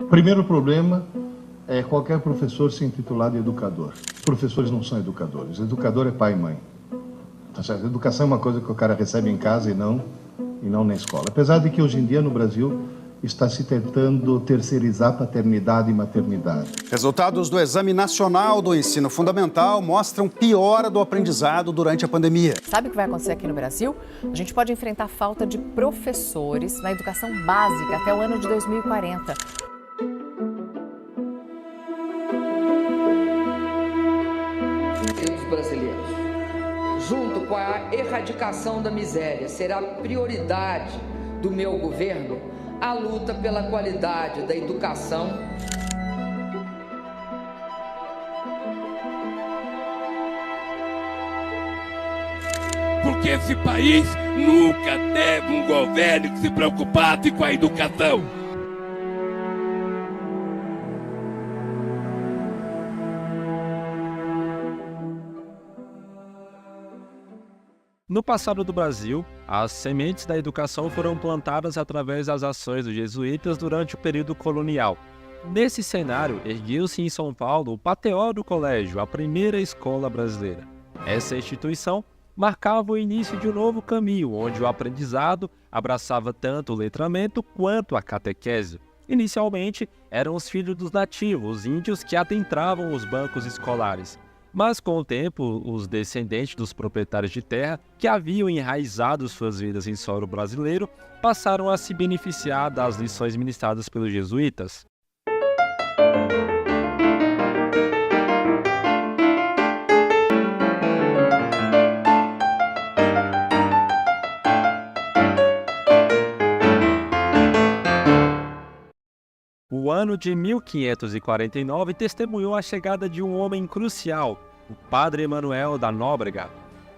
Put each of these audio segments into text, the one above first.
Primeiro problema é qualquer professor se intitular de educador. Professores não são educadores. Educador é pai e mãe. Tá certo? Educação é uma coisa que o cara recebe em casa e não na escola. Apesar de que hoje em dia no Brasil está se tentando terceirizar paternidade e maternidade. Resultados do Exame Nacional do Ensino Fundamental mostram piora do aprendizado durante a pandemia. Sabe o que vai acontecer aqui no Brasil? A gente pode enfrentar falta de professores na educação básica até o ano de 2040. Dos brasileiros, junto com a erradicação da miséria, será prioridade do meu governo a luta pela qualidade da educação. Porque esse país nunca teve um governo que se preocupasse com a educação. No passado do Brasil, as sementes da educação foram plantadas através das ações dos jesuítas durante o período colonial. Nesse cenário, ergueu-se em São Paulo o Pateódo Colégio, a primeira escola brasileira. Essa instituição marcava o início de um novo caminho, onde o aprendizado abraçava tanto o letramento quanto a catequese. Inicialmente, eram os filhos dos nativos, os índios, que adentravam os bancos escolares. Mas, com o tempo, os descendentes dos proprietários de terra, que haviam enraizado suas vidas em solo brasileiro, passaram a se beneficiar das lições ministradas pelos jesuítas. O ano de 1549 testemunhou a chegada de um homem crucial, o padre Emanuel da Nóbrega.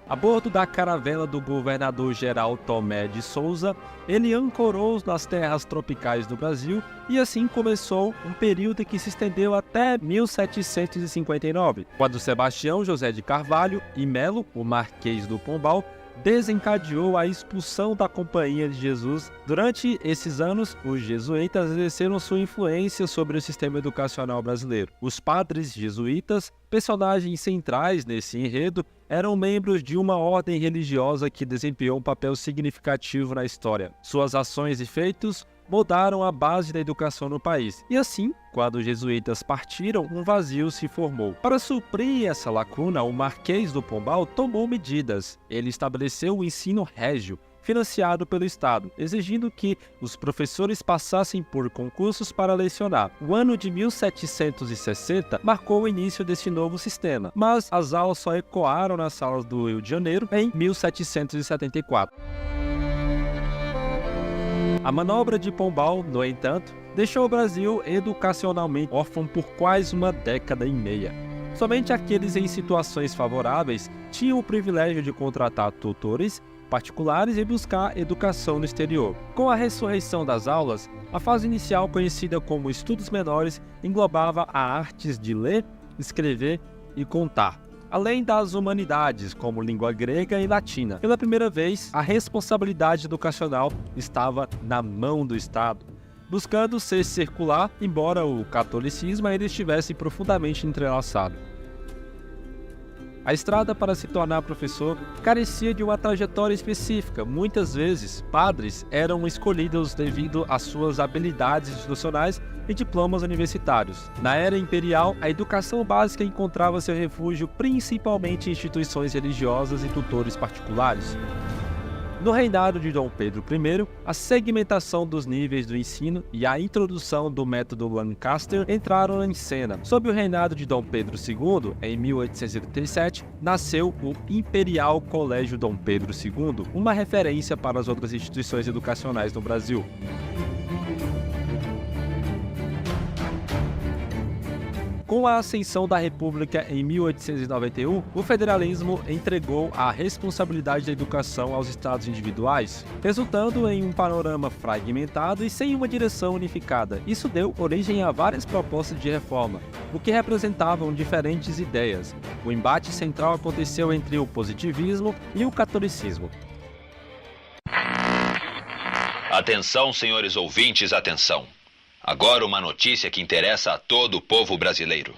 A bordo da caravela do governador-geral Tomé de Souza, ele ancorou nas terras tropicais do Brasil e assim começou um período que se estendeu até 1759, quando Sebastião José de Carvalho e Melo, o Marquês do Pombal, desencadeou a expulsão da Companhia de Jesus. Durante esses anos, os jesuítas exerceram sua influência sobre o sistema educacional brasileiro. Os padres jesuítas, personagens centrais nesse enredo, eram membros de uma ordem religiosa que desempenhou um papel significativo na história. Suas ações e feitos mudaram a base da educação no país. E assim, quando os jesuítas partiram, um vazio se formou. Para suprir essa lacuna, o Marquês do Pombal tomou medidas. Ele estabeleceu o ensino régio, financiado pelo Estado, exigindo que os professores passassem por concursos para lecionar. O ano de 1760 marcou o início desse novo sistema, mas as aulas só ecoaram nas salas do Rio de Janeiro em 1774. A manobra de Pombal, no entanto, deixou o Brasil educacionalmente órfão por quase uma década e meia. Somente aqueles em situações favoráveis tinham o privilégio de contratar tutores particulares e buscar educação no exterior. Com a ressurreição das aulas, a fase inicial, conhecida como estudos menores, englobava a artes de ler, escrever e contar, além das humanidades, como língua grega e latina. Pela primeira vez, a responsabilidade educacional estava na mão do Estado, buscando ser circular, embora o catolicismo ainda estivesse profundamente entrelaçado. A estrada para se tornar professor carecia de uma trajetória específica. Muitas vezes, padres eram escolhidos devido às suas habilidades institucionais e diplomas universitários. Na era imperial, a educação básica encontrava seu refúgio principalmente em instituições religiosas e tutores particulares. No reinado de Dom Pedro I, a segmentação dos níveis do ensino e a introdução do método Lancaster entraram em cena. Sob o reinado de Dom Pedro II, em 1837, nasceu o Imperial Colégio Dom Pedro II, uma referência para as outras instituições educacionais no Brasil. Com a ascensão da República em 1891, o federalismo entregou a responsabilidade da educação aos estados individuais, resultando em um panorama fragmentado e sem uma direção unificada. Isso deu origem a várias propostas de reforma, o que representavam diferentes ideias. O embate central aconteceu entre o positivismo e o catolicismo. Atenção, senhores ouvintes, atenção! Agora uma notícia que interessa a todo o povo brasileiro.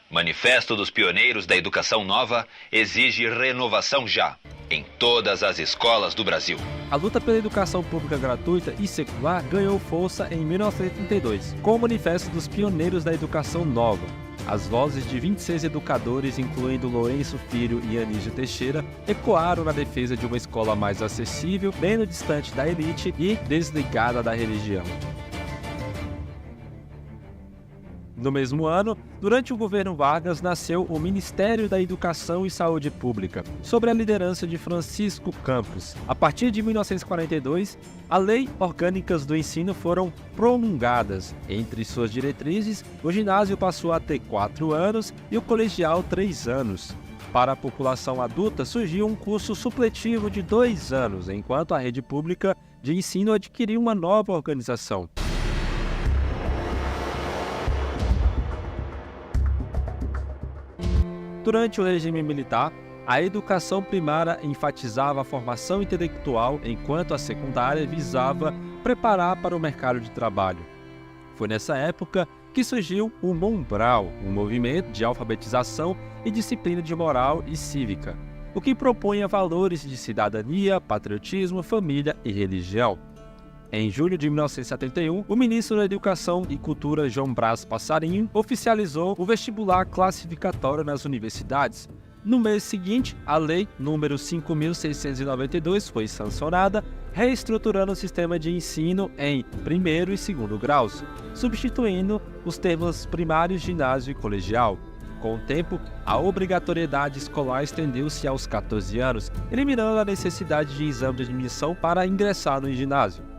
Manifesto dos Pioneiros da Educação Nova exige renovação já, em todas as escolas do Brasil. A luta pela educação pública gratuita e secular ganhou força em 1932, com o Manifesto dos Pioneiros da Educação Nova. As vozes de 26 educadores, incluindo Lourenço Filho e Anísio Teixeira, ecoaram na defesa de uma escola mais acessível, menos distante da elite e desligada da religião. No mesmo ano, durante o governo Vargas, nasceu o Ministério da Educação e Saúde Pública, sob a liderança de Francisco Campos. A partir de 1942, a Lei Orgânicas do Ensino foram promulgadas. Entre suas diretrizes, o ginásio passou a ter 4 anos e o colegial 3 anos. Para a população adulta, surgiu um curso supletivo de 2 anos, enquanto a rede pública de ensino adquiriu uma nova organização. Durante o regime militar, a educação primária enfatizava a formação intelectual, enquanto a secundária visava preparar para o mercado de trabalho. Foi nessa época que surgiu o Mombral, um movimento de alfabetização e disciplina de moral e cívica, o que propunha valores de cidadania, patriotismo, família e religião. Em julho de 1971, o ministro da Educação e Cultura, João Braz Passarinho, oficializou o vestibular classificatório nas universidades. No mês seguinte, a Lei nº 5.692 foi sancionada, reestruturando o sistema de ensino em primeiro e segundo graus, substituindo os termos primário, ginásio e colegial. Com o tempo, a obrigatoriedade escolar estendeu-se aos 14 anos, eliminando a necessidade de exame de admissão para ingressar no ginásio.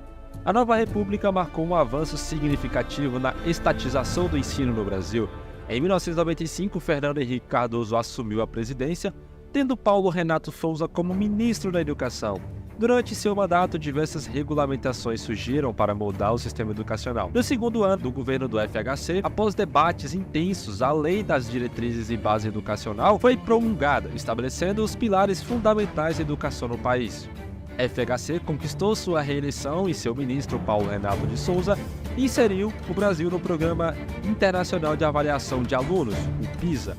A nova república marcou um avanço significativo na estatização do ensino no Brasil. Em 1995, Fernando Henrique Cardoso assumiu a presidência, tendo Paulo Renato Souza como ministro da Educação. Durante seu mandato, diversas regulamentações surgiram para moldar o sistema educacional. No segundo ano do governo do FHC, após debates intensos, a Lei das Diretrizes e Base Educacional foi promulgada, estabelecendo os pilares fundamentais da educação no país. FHC conquistou sua reeleição e seu ministro, Paulo Renato de Souza, inseriu o Brasil no Programa Internacional de Avaliação de Alunos, o PISA,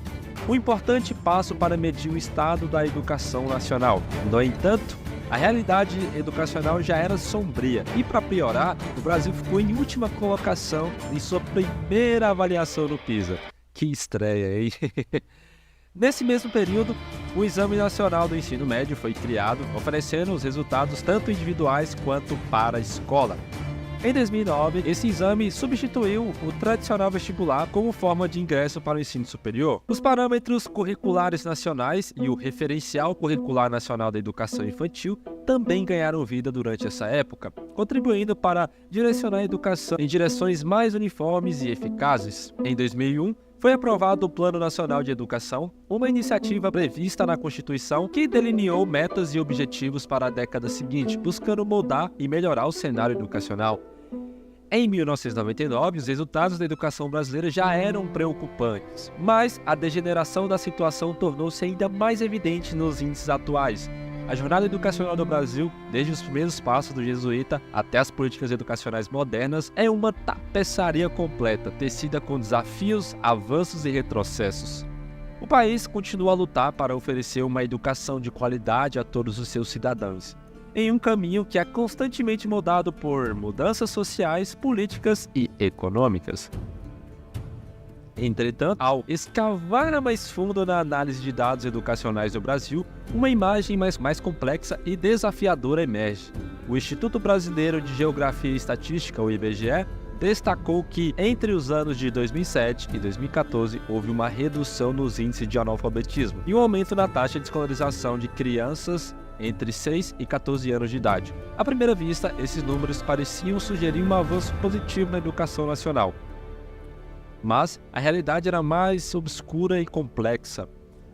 um importante passo para medir o estado da educação nacional. No entanto, a realidade educacional já era sombria e, para piorar, o Brasil ficou em última colocação em sua primeira avaliação no PISA. Que estreia, hein? Nesse mesmo período, o Exame Nacional do Ensino Médio foi criado, oferecendo os resultados tanto individuais quanto para a escola. Em 2009, esse exame substituiu o tradicional vestibular como forma de ingresso para o ensino superior. Os parâmetros curriculares nacionais e o Referencial Curricular Nacional da Educação Infantil também ganharam vida durante essa época, contribuindo para direcionar a educação em direções mais uniformes e eficazes. Em 2001, foi aprovado o Plano Nacional de Educação, uma iniciativa prevista na Constituição que delineou metas e objetivos para a década seguinte, buscando moldar e melhorar o cenário educacional. Em 1999, os resultados da educação brasileira já eram preocupantes, mas a degeneração da situação tornou-se ainda mais evidente nos índices atuais. A jornada educacional do Brasil, desde os primeiros passos do jesuíta até as políticas educacionais modernas, é uma tapeçaria completa, tecida com desafios, avanços e retrocessos. O país continua a lutar para oferecer uma educação de qualidade a todos os seus cidadãos, em um caminho que é constantemente moldado por mudanças sociais, políticas e econômicas. Entretanto, ao escavar mais fundo na análise de dados educacionais do Brasil, uma imagem mais complexa e desafiadora emerge. O Instituto Brasileiro de Geografia e Estatística, o IBGE, destacou que, entre os anos de 2007 e 2014, houve uma redução nos índices de analfabetismo e um aumento na taxa de escolarização de crianças entre 6 e 14 anos de idade. À primeira vista, esses números pareciam sugerir um avanço positivo na educação nacional. Mas a realidade era mais obscura e complexa.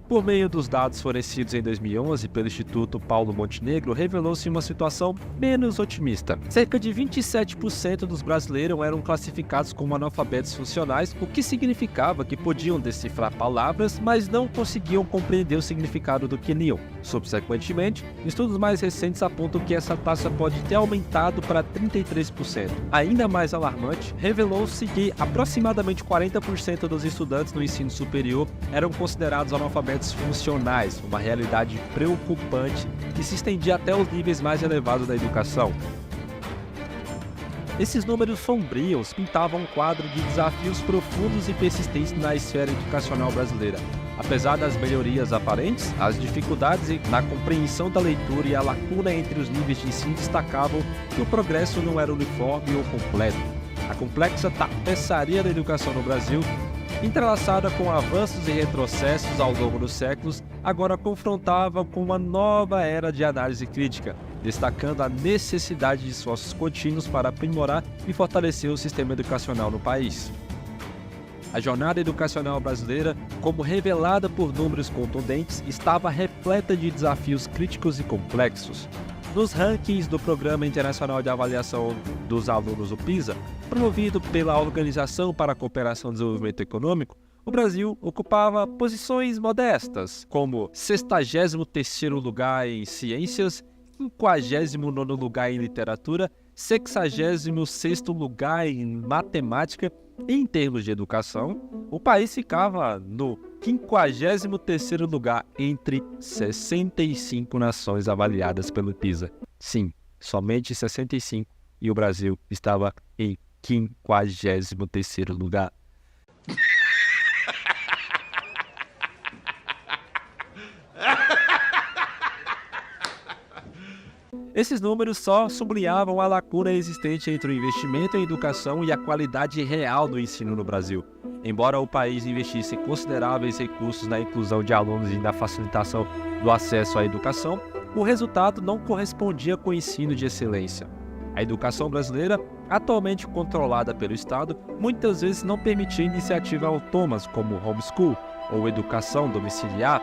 Por meio dos dados fornecidos em 2011 pelo Instituto Paulo Montenegro, revelou-se uma situação menos otimista. Cerca de 27% dos brasileiros eram classificados como analfabetos funcionais, o que significava que podiam decifrar palavras, mas não conseguiam compreender o significado do que liam. Subsequentemente, estudos mais recentes apontam que essa taxa pode ter aumentado para 33%. Ainda mais alarmante, revelou-se que aproximadamente 40% dos estudantes no ensino superior eram considerados analfabetos funcionais, uma realidade preocupante que se estendia até os níveis mais elevados da educação. Esses números sombrios pintavam um quadro de desafios profundos e persistentes na esfera educacional brasileira. Apesar das melhorias aparentes, as dificuldades na compreensão da leitura e a lacuna entre os níveis de ensino destacavam que o progresso não era uniforme ou completo. A complexa tapeçaria da educação no Brasil, entrelaçada com avanços e retrocessos ao longo dos séculos, agora confrontava com uma nova era de análise crítica, destacando a necessidade de esforços contínuos para aprimorar e fortalecer o sistema educacional no país. A jornada educacional brasileira, como revelada por números contundentes, estava repleta de desafios críticos e complexos. Nos rankings do Programa Internacional de Avaliação dos Alunos, o PISA, promovido pela Organização para a Cooperação e Desenvolvimento Econômico, o Brasil ocupava posições modestas, como 63º lugar em ciências, 59º lugar em literatura, 66º lugar em matemática. Em termos de educação, o país ficava no 53º lugar entre 65 nações avaliadas pelo PISA. Sim, somente 65, e o Brasil estava em 53º lugar. Esses números só sublinhavam a lacuna existente entre o investimento em educação e a qualidade real do ensino no Brasil. Embora o país investisse consideráveis recursos na inclusão de alunos e na facilitação do acesso à educação, o resultado não correspondia com o ensino de excelência. A educação brasileira, atualmente controlada pelo Estado, muitas vezes não permitia iniciativas autônomas como homeschool ou educação domiciliar.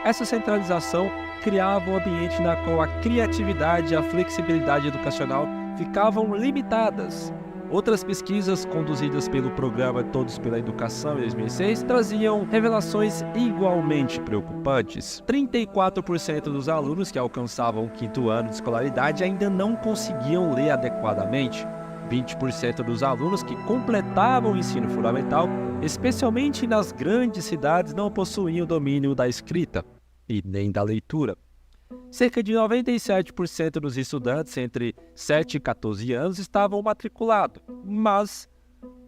Essa centralização criava um ambiente na qual a criatividade e a flexibilidade educacional ficavam limitadas. Outras pesquisas conduzidas pelo programa Todos pela Educação em 2006 traziam revelações igualmente preocupantes. 34% dos alunos que alcançavam o 5º ano de escolaridade ainda não conseguiam ler adequadamente. 20% dos alunos que completavam o ensino fundamental, especialmente nas grandes cidades, não possuíam domínio da escrita e nem da leitura. Cerca de 97% dos estudantes entre 7 e 14 anos estavam matriculados, mas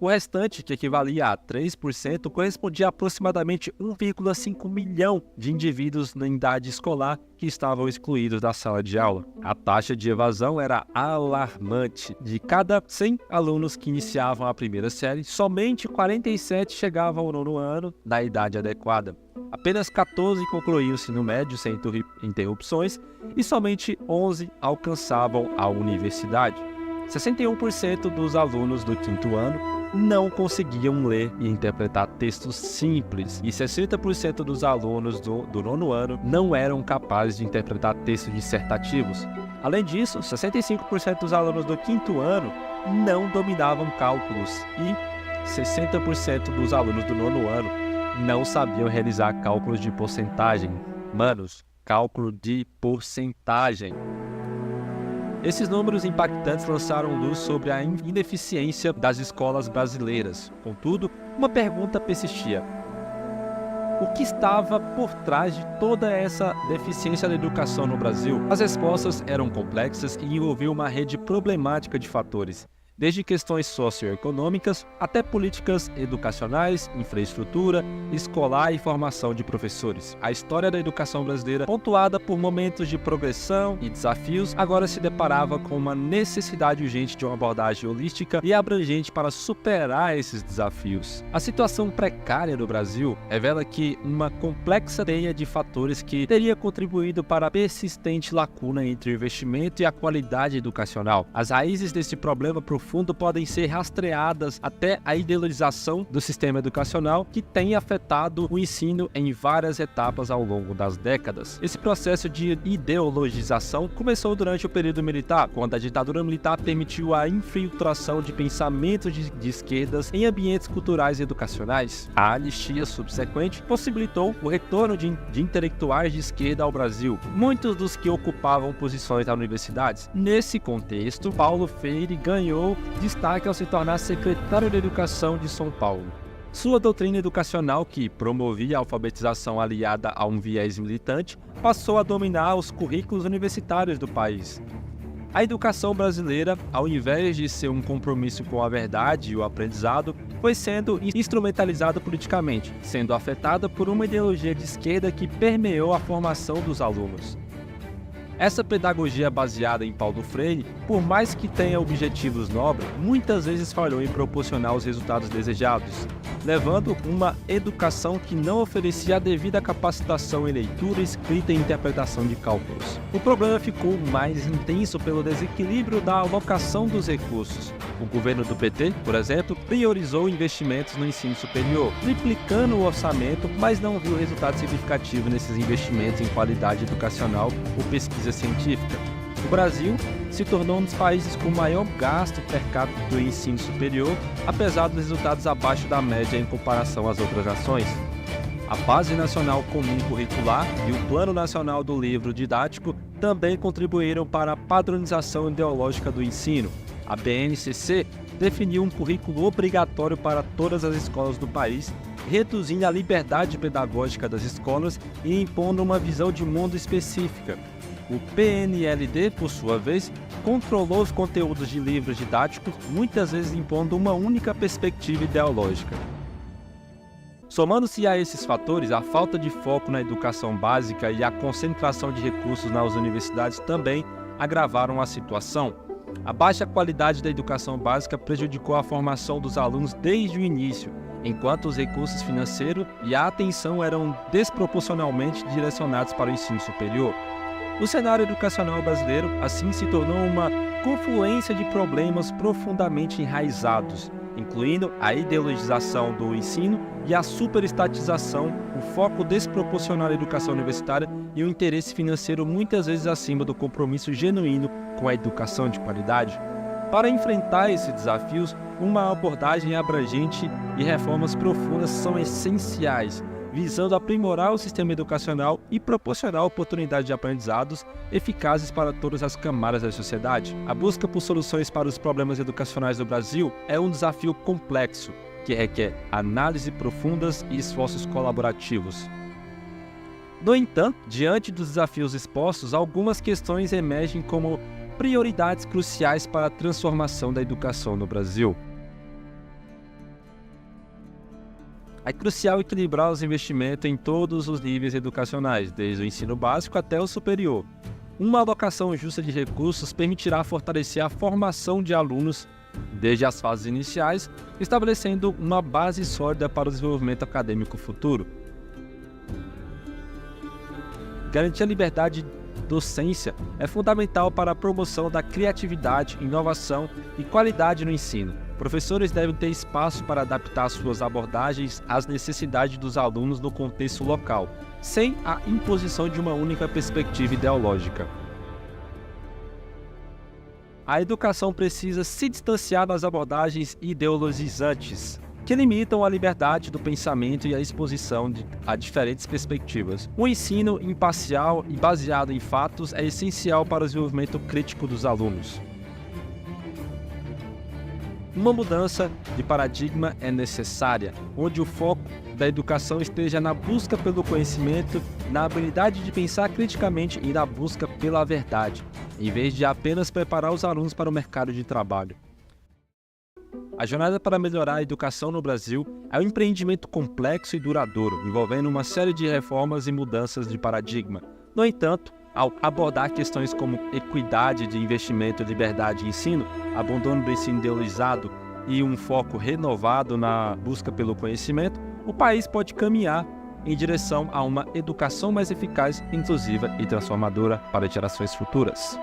o restante, que equivalia a 3%, correspondia a aproximadamente 1,5 milhão de indivíduos na idade escolar que estavam excluídos da sala de aula. A taxa de evasão era alarmante. De cada 100 alunos que iniciavam a primeira série, somente 47 chegavam ao 9º ano na idade adequada. Apenas 14 concluíam o ensino médio sem interrupções e somente 11 alcançavam a universidade. 61% dos alunos do 5º ano não conseguiam ler e interpretar textos simples e 60% dos alunos do 9º ano não eram capazes de interpretar textos dissertativos. Além disso, 65% dos alunos do 5º ano não dominavam cálculos e 60% dos alunos do 9º ano não sabiam realizar cálculos de porcentagem. Manos, cálculo de porcentagem. Esses números impactantes lançaram luz sobre a ineficiência das escolas brasileiras. Contudo, uma pergunta persistia: o que estava por trás de toda essa deficiência da educação no Brasil? As respostas eram complexas e envolviam uma rede problemática de fatores, desde questões socioeconômicas até políticas educacionais, infraestrutura, escolar e formação de professores. A história da educação brasileira, pontuada por momentos de progressão e desafios, agora se deparava com uma necessidade urgente de uma abordagem holística e abrangente para superar esses desafios. A situação precária do Brasil revela que uma complexa teia de fatores que teria contribuído para a persistente lacuna entre o investimento e a qualidade educacional. As raízes desse problema profundo fundo podem ser rastreadas até a ideologização do sistema educacional que tem afetado o ensino em várias etapas ao longo das décadas. Esse processo de ideologização começou durante o período militar, quando a ditadura militar permitiu a infiltração de pensamentos de esquerdas em ambientes culturais e educacionais. A anistia subsequente possibilitou o retorno de intelectuais de esquerda ao Brasil, muitos dos que ocupavam posições nas universidades. Nesse contexto, Paulo Freire ganhou destaque ao se tornar secretário de Educação de São Paulo. Sua doutrina educacional, que promovia a alfabetização aliada a um viés militante, passou a dominar os currículos universitários do país. A educação brasileira, ao invés de ser um compromisso com a verdade e o aprendizado, foi sendo instrumentalizada politicamente, sendo afetada por uma ideologia de esquerda que permeou a formação dos alunos. Essa pedagogia baseada em Paulo Freire, por mais que tenha objetivos nobres, muitas vezes falhou em proporcionar os resultados desejados, levando uma educação que não oferecia a devida capacitação em leitura, escrita e interpretação de cálculos. O problema ficou mais intenso pelo desequilíbrio da alocação dos recursos. O governo do PT, por exemplo, priorizou investimentos no ensino superior, triplicando o orçamento, mas não viu resultado significativo nesses investimentos em qualidade educacional ou pesquisa científica. O Brasil se tornou um dos países com maior gasto per capita do ensino superior, apesar dos resultados abaixo da média em comparação às outras nações. A Base Nacional Comum Curricular e o Plano Nacional do Livro Didático também contribuíram para a padronização ideológica do ensino. A BNCC definiu um currículo obrigatório para todas as escolas do país, reduzindo a liberdade pedagógica das escolas e impondo uma visão de mundo específica. O PNLD, por sua vez, controlou os conteúdos de livros didáticos, muitas vezes impondo uma única perspectiva ideológica. Somando-se a esses fatores, a falta de foco na educação básica e a concentração de recursos nas universidades também agravaram a situação. A baixa qualidade da educação básica prejudicou a formação dos alunos desde o início, enquanto os recursos financeiros e a atenção eram desproporcionalmente direcionados para o ensino superior. O cenário educacional brasileiro, assim, se tornou uma confluência de problemas profundamente enraizados, incluindo a ideologização do ensino e a superestatização, o foco desproporcional da educação universitária e o interesse financeiro muitas vezes acima do compromisso genuíno com a educação de qualidade. Para enfrentar esses desafios, uma abordagem abrangente e reformas profundas são essenciais, visando aprimorar o sistema educacional e proporcionar oportunidades de aprendizados eficazes para todas as camadas da sociedade. A busca por soluções para os problemas educacionais do Brasil é um desafio complexo, que requer análise profundas e esforços colaborativos. No entanto, diante dos desafios expostos, algumas questões emergem como prioridades cruciais para a transformação da educação no Brasil. É crucial equilibrar os investimentos em todos os níveis educacionais, desde o ensino básico até o superior. Uma alocação justa de recursos permitirá fortalecer a formação de alunos desde as fases iniciais, estabelecendo uma base sólida para o desenvolvimento acadêmico futuro. Garantir a liberdade de docência é fundamental para a promoção da criatividade, inovação e qualidade no ensino. Professores devem ter espaço para adaptar suas abordagens às necessidades dos alunos no contexto local, sem a imposição de uma única perspectiva ideológica. A educação precisa se distanciar das abordagens ideologizantes, que limitam a liberdade do pensamento e a exposição a diferentes perspectivas. O ensino imparcial e baseado em fatos é essencial para o desenvolvimento crítico dos alunos. Uma mudança de paradigma é necessária, onde o foco da educação esteja na busca pelo conhecimento, na habilidade de pensar criticamente e na busca pela verdade, em vez de apenas preparar os alunos para o mercado de trabalho. A jornada para melhorar a educação no Brasil é um empreendimento complexo e duradouro, envolvendo uma série de reformas e mudanças de paradigma. No entanto, ao abordar questões como equidade de investimento, liberdade de ensino, abandono do ensino ideologizado e um foco renovado na busca pelo conhecimento, o país pode caminhar em direção a uma educação mais eficaz, inclusiva e transformadora para gerações futuras.